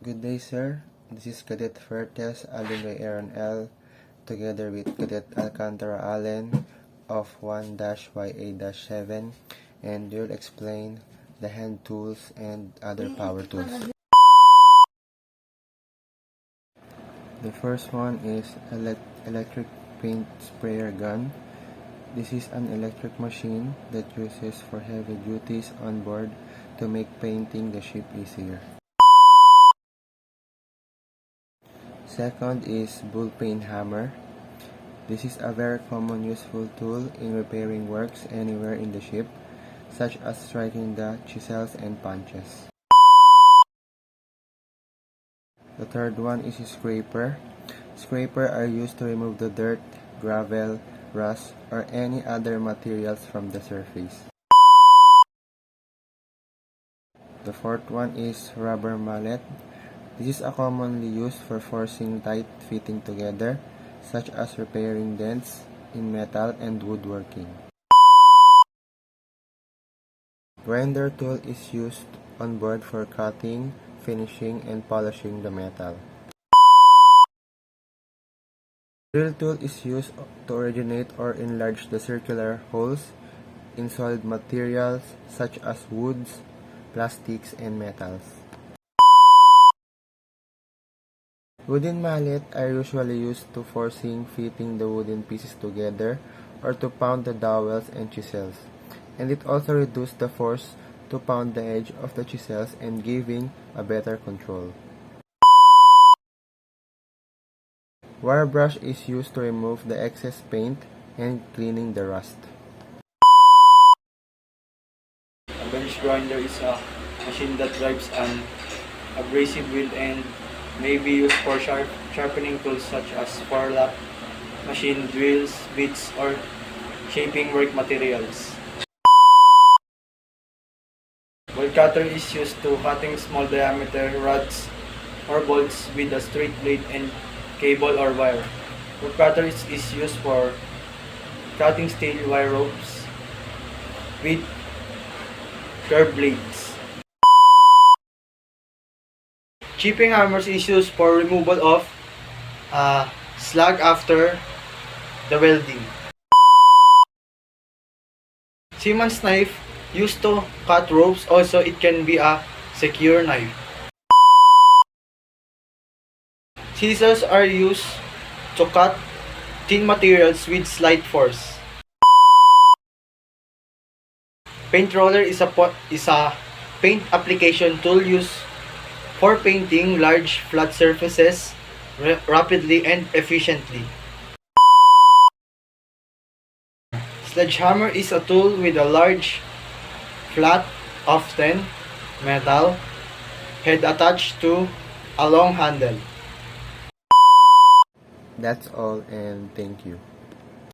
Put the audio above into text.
Good day, sir. This is Cadet Fertes Alinway Aaron L. together with Cadet Alcantara Allen of 1-YA-7, and you'll explain the hand tools and other power tools. The first one is electric paint sprayer gun. This is an electric machine that uses for heavy duties on board to make painting the ship easier. Second is bullpen hammer. This is a very common useful tool in repairing works anywhere in the ship, such as striking the chisels and punches. The third one is a scraper. Scraper are used to remove the dirt, gravel, rust, or any other materials from the surface. The fourth one is rubber mallet. This is a commonly used for forcing tight fitting together, such as repairing dents in metal and woodworking. Grinder tool is used on board for cutting, finishing, and polishing the metal. Drill tool is used to originate or enlarge the circular holes in solid materials such as woods, plastics, and metals. Wooden mallet are usually used to forcing fitting the wooden pieces together or to pound the dowels and chisels, and it also reduces the force to pound the edge of the chisels and giving a better control. Wire brush is used to remove the excess paint and cleaning the rust. A bench grinder is a machine that drives an abrasive wheel and may be used for sharpening tools such as forelock, machine drills, bits, or shaping work materials. Bolt cutter is used to cutting small diameter rods or bolts with a straight blade and cable or wire. Bolt cutter is used for cutting steel wire ropes with curved blades. Chipping hammers is used for removal of slag after the welding. Seaman's knife used to cut ropes. Also, it can be a secure knife. Scissors are used to cut thin materials with slight force. Paint roller is a paint application tool used for painting large flat surfaces rapidly and efficiently. Sledgehammer is a tool with a large, flat, often metal head attached to a long handle. That's all, and thank you.